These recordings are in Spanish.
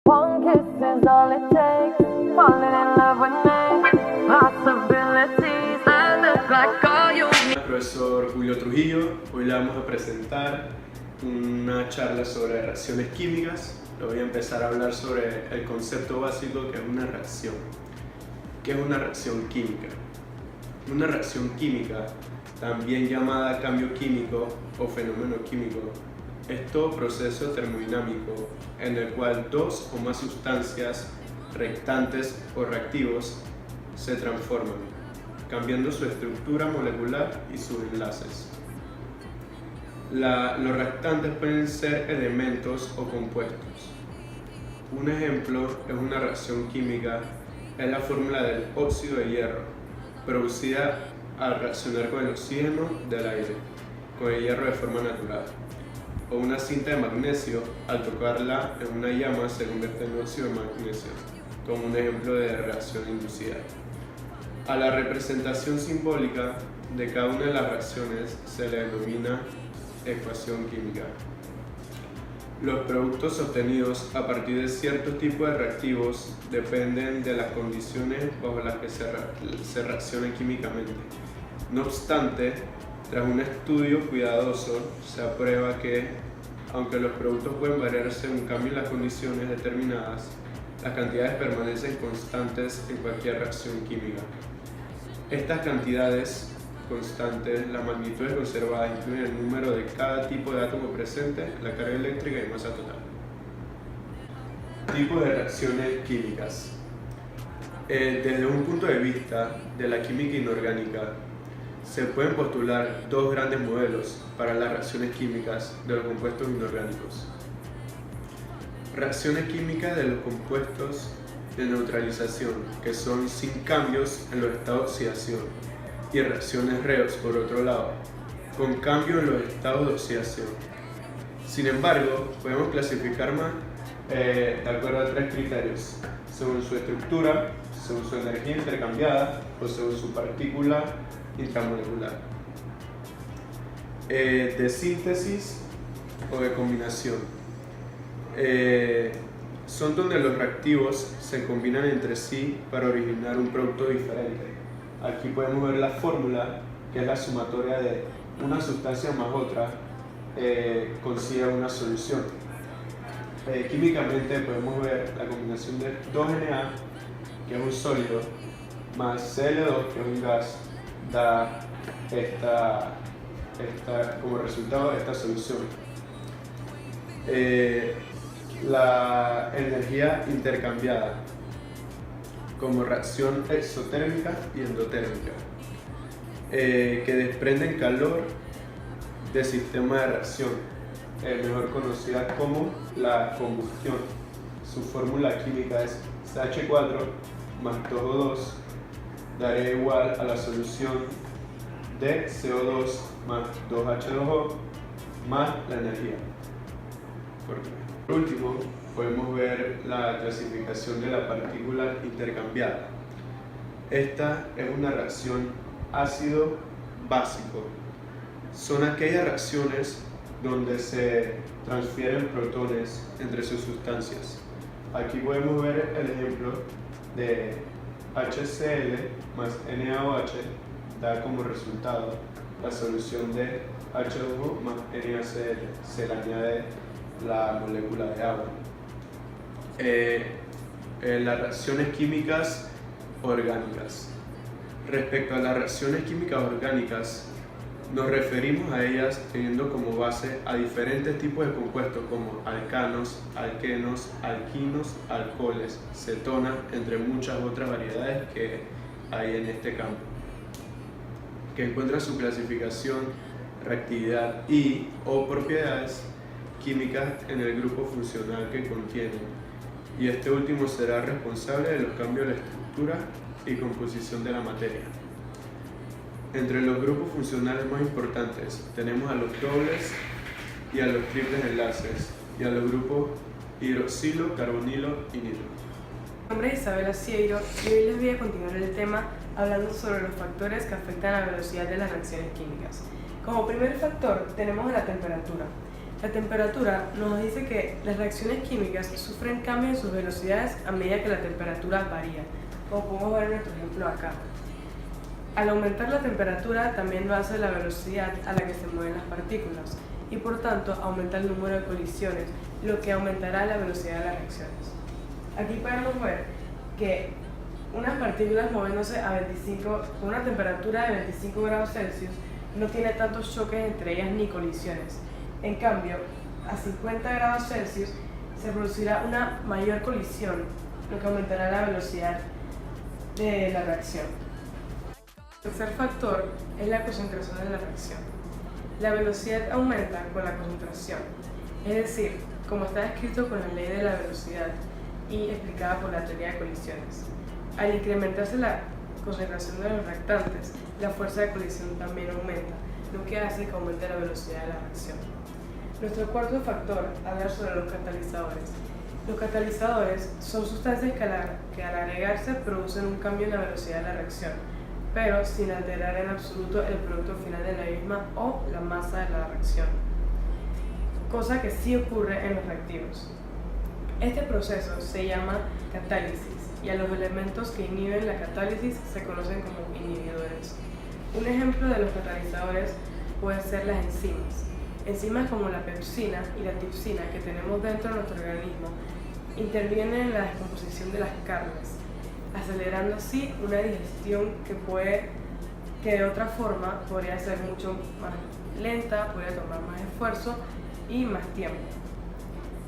One kiss is all it takes. Falling in love with me. Possibilities that look like all you need. Profesor Julio Trujillo, hoy le vamos a presentar una charla sobre reacciones químicas. Le voy a empezar a hablar sobre el concepto básico que es una reacción. ¿Qué es una reacción química? Una reacción química, también llamada cambio químico o fenómeno químico, es todo proceso termodinámico en el cual dos o más sustancias reactantes o reactivos se transforman, cambiando su estructura molecular y sus enlaces. Los reactantes pueden ser elementos o compuestos. Un ejemplo es una reacción química, es la fórmula del óxido de hierro, producida al reaccionar con el oxígeno del aire, con el hierro de forma natural. O una cinta de magnesio, al tocarla en una llama se convierte en óxido de magnesio, como un ejemplo de reacción inducida. A la representación simbólica de cada una de las reacciones se le denomina ecuación química. Los productos obtenidos a partir de cierto tipo de reactivos dependen de las condiciones bajo las que se reacciona químicamente. No obstante, tras un estudio cuidadoso, se aprueba que, aunque los productos pueden variar según cambien las condiciones determinadas, las cantidades permanecen constantes en cualquier reacción química. Estas cantidades constantes, las magnitudes conservadas, incluyen el número de cada tipo de átomo presente, la carga eléctrica y masa total. Tipos de reacciones químicas. Desde un punto de vista de la química inorgánica, se pueden postular dos grandes modelos para las reacciones químicas de los compuestos inorgánicos. Reacciones químicas de los compuestos de neutralización, que son sin cambios en los estados de oxidación, y reacciones redox, por otro lado, con cambio en los estados de oxidación. Sin embargo, podemos clasificar más de acuerdo a tres criterios: según su estructura, según su energía intercambiada o según su partícula intramolecular. De síntesis o de combinación. Son donde los reactivos se combinan entre sí para originar un producto diferente. Aquí podemos ver la fórmula, que es la sumatoria de una sustancia más otra, consigue una solución. Químicamente podemos ver la combinación de 2Na, que es un sólido, más Cl2, que es un gas, da como resultado esta solución. La energía intercambiada como reacción exotérmica y endotérmica, que desprenden calor del sistema de reacción, mejor conocida como la combustión. Su fórmula química es CH4 más 2O2 daría igual a la solución de CO2 más 2H2O más la energía. Por último, podemos ver la clasificación de la partícula intercambiada. Esta es una reacción ácido-básico. Son aquellas reacciones donde se transfieren protones entre sus sustancias. Aquí podemos ver el ejemplo de HCl más NaOH da como resultado la solución de H2O más NaCl. Se le añade la molécula de agua. Las reacciones químicas orgánicas. Respecto a las reacciones químicas orgánicas, nos referimos a ellas teniendo como base a diferentes tipos de compuestos como alcanos, alquenos, alquinos, alcoholes, cetonas, entre muchas otras variedades que hay en este campo, que encuentran su clasificación, reactividad y o propiedades químicas en el grupo funcional que contienen, y este último será responsable de los cambios de la estructura y composición de la materia. Entre los grupos funcionales más importantes tenemos a los dobles y a los triples enlaces, y a los grupos hidroxilo, carbonilo y nitro. Mi nombre es Isabela Sieiro y hoy les voy a continuar el tema hablando sobre los factores que afectan a la velocidad de las reacciones químicas. Como primer factor tenemos la temperatura. La temperatura nos dice que las reacciones químicas sufren cambios en sus velocidades a medida que la temperatura varía, como podemos ver en nuestro ejemplo acá. Al aumentar la temperatura también lo hace la velocidad a la que se mueven las partículas y por tanto aumenta el número de colisiones, lo que aumentará la velocidad de las reacciones. Aquí podemos ver que unas partículas moviéndose con una temperatura de 25 grados Celsius no tiene tantos choques entre ellas ni colisiones. En cambio, a 50 grados Celsius se producirá una mayor colisión, lo que aumentará la velocidad de la reacción. El tercer factor es la concentración de la reacción. La velocidad aumenta con la concentración, es decir, como está descrito con la ley de la velocidad y explicada por la teoría de colisiones. Al incrementarse la concentración de los reactantes, la fuerza de colisión también aumenta, lo que hace que aumente la velocidad de la reacción. Nuestro cuarto factor habla sobre los catalizadores. Los catalizadores son sustancias que al agregarse producen un cambio en la velocidad de la reacción, pero sin alterar en absoluto el producto final de la misma o la masa de la reacción, cosa que sí ocurre en los reactivos. Este proceso se llama catálisis y a los elementos que inhiben la catálisis se conocen como inhibidores. Un ejemplo de los catalizadores pueden ser las enzimas. Enzimas como la pepsina y la tripsina que tenemos dentro de nuestro organismo intervienen en la descomposición de las carnes, acelerando así una digestión que de otra forma podría ser mucho más lenta, podría tomar más esfuerzo y más tiempo.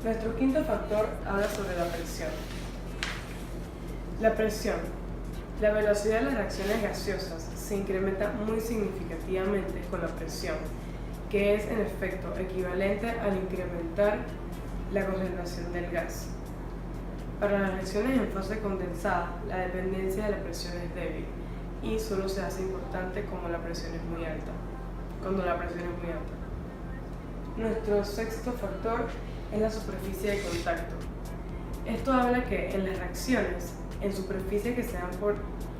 Nuestro quinto factor habla sobre la presión. La presión. La velocidad de las reacciones gaseosas se incrementa muy significativamente con la presión, que es en efecto equivalente al incrementar la concentración del gas. Para las reacciones en fase condensada, la dependencia de la presión es débil y solo se hace importante cuando la presión es muy alta. Nuestro sexto factor es la superficie de contacto. Esto habla que en las reacciones, en superficies que se dan por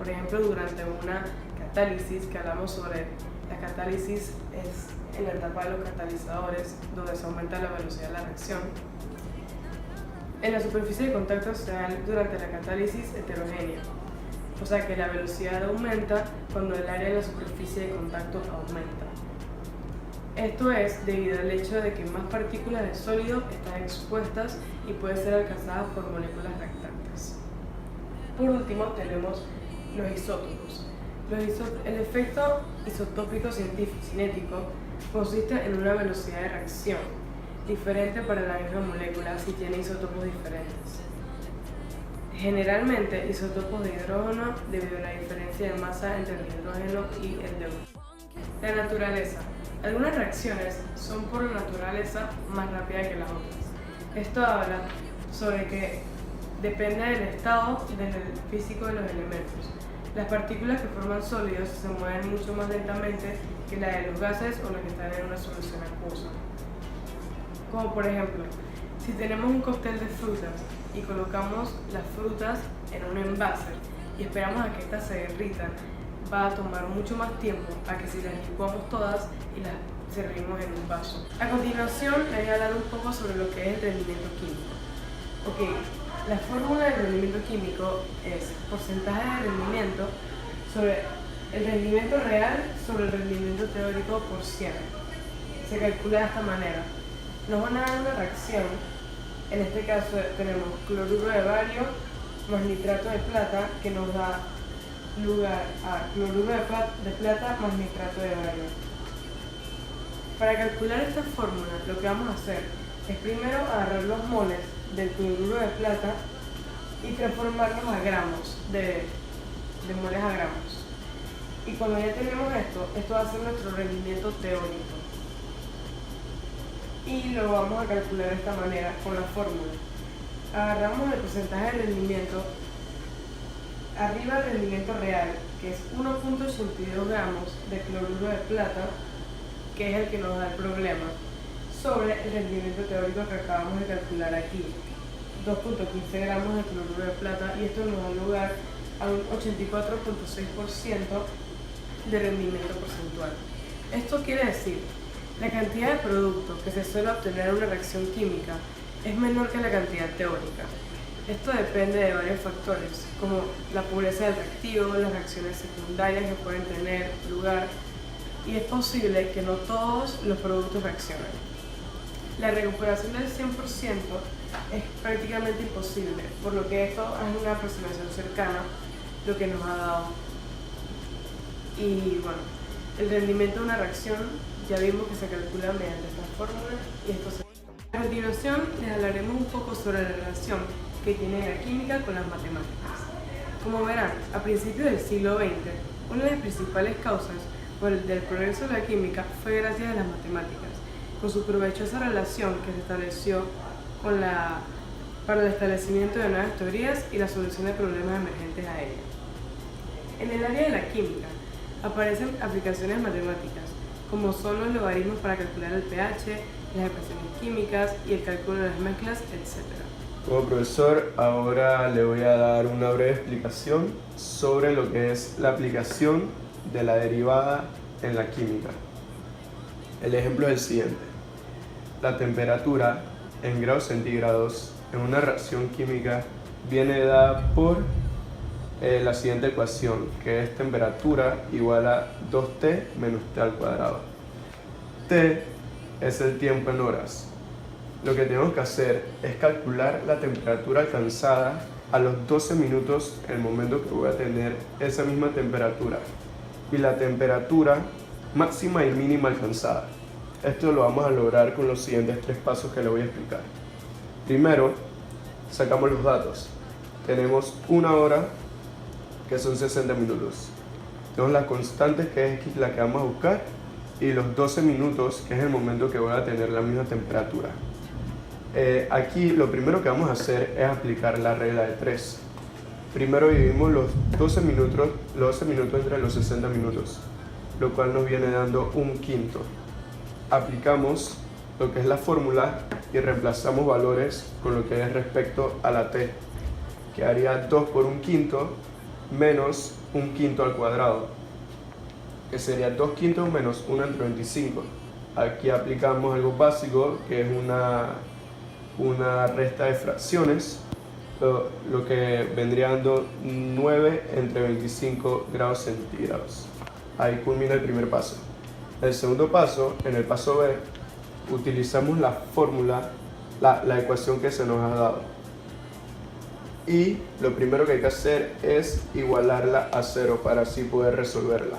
ejemplo durante una catálisis, que hablamos sobre la catálisis es en la etapa de los catalizadores, donde se aumenta la velocidad de la reacción. En la superficie de contacto se da durante la catálisis heterogénea, o sea que la velocidad aumenta cuando el área de la superficie de contacto aumenta. Esto es debido al hecho de que más partículas de sólido están expuestas y pueden ser alcanzadas por moléculas reactantes. Por último tenemos los isótopos. El efecto isotópico cinético consiste en una velocidad de reacción diferente para la misma molécula si tiene isótopos diferentes. Generalmente isótopos de hidrógeno debido a la diferencia de masa entre el hidrógeno y el deuterio. La naturaleza. Algunas reacciones son por naturaleza más rápidas que las otras. Esto habla sobre que depende del estado del físico de los elementos. Las partículas que forman sólidos se mueven mucho más lentamente que la de los gases o las que están en una solución acuosa. Como por ejemplo, si tenemos un cóctel de frutas y colocamos las frutas en un envase y esperamos a que éstas se derritan, va a tomar mucho más tiempo a que si las licuamos todas y las servimos en un vaso. A continuación, les voy a hablar un poco sobre lo que es el rendimiento químico. La fórmula del rendimiento químico es porcentaje de rendimiento sobre el rendimiento real sobre el rendimiento teórico por 100. Se calcula de esta manera. Nos van a dar una reacción, en este caso tenemos cloruro de bario más nitrato de plata, que nos da lugar a cloruro de plata más nitrato de bario. Para calcular esta fórmula, lo que vamos a hacer es primero agarrar los moles del cloruro de plata y transformarlos a gramos, de moles a gramos. Y cuando ya tenemos esto va a ser nuestro rendimiento teórico. Y lo vamos a calcular de esta manera con la fórmula. Agarramos el porcentaje de rendimiento, arriba el rendimiento real, que es 1.82 gramos de cloruro de plata, que es el que nos da el problema, sobre el rendimiento teórico que acabamos de calcular aquí, 2.15 gramos de cloruro de plata, y esto nos da lugar a un 84.6% de rendimiento porcentual. Esto quiere decir La cantidad de producto que se suele obtener en una reacción química es menor que la cantidad teórica. Esto depende de varios factores, como la pureza del reactivo, las reacciones secundarias que pueden tener lugar, y es posible que no todos los productos reaccionen. La recuperación del 100% es prácticamente imposible, por lo que esto es una aproximación cercana lo que nos ha dado. Y bueno, el rendimiento de una reacción ya vimos que se calcula mediante esta fórmula y esto se... A continuación les hablaremos un poco sobre la relación que tiene la química con las matemáticas. Como verán, a principios del siglo XX, una de las principales causas del progreso de la química fue gracias a las matemáticas, con su provechosa relación que se estableció para el establecimiento de nuevas teorías y la solución de problemas emergentes a ellas. En el área de la química aparecen aplicaciones matemáticas, como son los logaritmos para calcular el pH, las ecuaciones químicas y el cálculo de las mezclas, etc. Como profesor, ahora le voy a dar una breve explicación sobre lo que es la aplicación de la derivada en la química. El ejemplo es el siguiente. La temperatura en grados centígrados en una reacción química viene dada por la siguiente ecuación, que es temperatura igual a 2T menos T al cuadrado. T es el tiempo en horas. Lo que tenemos que hacer es calcular la temperatura alcanzada a los 12 minutos, el momento que voy a tener esa misma temperatura, y la temperatura máxima y mínima alcanzada. Esto lo vamos a lograr con los siguientes 3 pasos que le voy a explicar. Primero, sacamos los datos. Tenemos una hora, que son 60 minutos. Tenemos las constantes, que es X, la que vamos a buscar, y los 12 minutos, que es el momento que voy a tener la misma temperatura. Aquí lo primero que vamos a hacer es aplicar la regla de 3. Primero dividimos los 12 minutos entre los 60 minutos, lo cual nos viene dando un quinto. Aplicamos lo que es la fórmula y reemplazamos valores con lo que es respecto a la t, que haría 2 por un quinto menos un quinto al cuadrado, que sería 2 quintos menos 1 entre 25. Aquí aplicamos algo básico, que es una resta de fracciones, lo que vendría dando 9 entre 25 grados centígrados. Ahí culmina el primer paso. El segundo paso, en el paso B, utilizamos la fórmula, la ecuación que se nos ha dado. Y lo primero que hay que hacer es igualarla a 0 para así poder resolverla.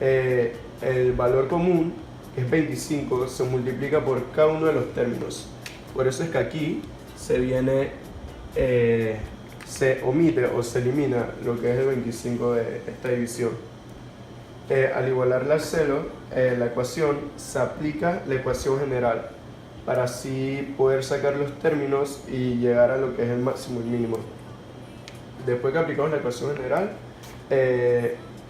El valor común, que es 25, se multiplica por cada uno de los términos. Por eso es que aquí se omite o se elimina lo que es el 25 de esta división. Al igualarla a 0, la ecuación, se aplica la ecuación general para así poder sacar los términos y llegar a lo que es el máximo y mínimo. Después que aplicamos la ecuación general,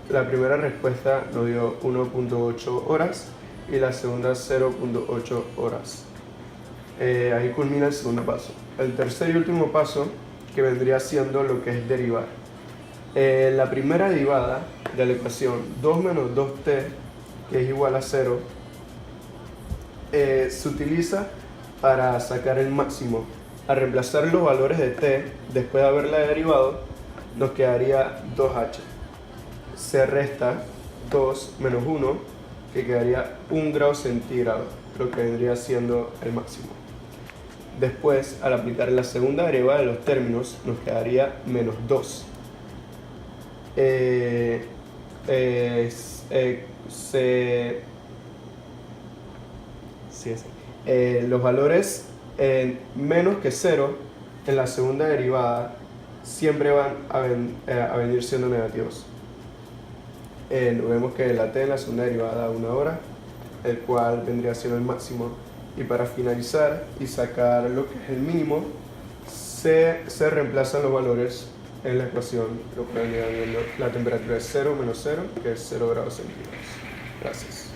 la primera respuesta nos dio 1.8 horas y la segunda 0.8 horas. Ahí culmina el segundo paso. El tercer y último paso, que vendría siendo lo que es derivar. La primera derivada de la ecuación 2 menos 2t, que es igual a 0, se utiliza para sacar el máximo. Al reemplazar los valores de t, después de haberla derivado, nos quedaría 2h. Se resta 2 menos 1, que quedaría 1 grado centígrado, lo que vendría siendo el máximo. Después, al aplicar la segunda derivada de los términos, nos quedaría menos 2. Los valores menos que 0 en la segunda derivada siempre van a venir siendo negativos. Vemos que la t en la segunda derivada da 1 hora, el cual vendría siendo el máximo. Y para finalizar y sacar lo que es el mínimo, se reemplazan los valores en la ecuación, lo que vendría viendo la temperatura es 0 menos 0, que es 0 grados centígrados. Gracias.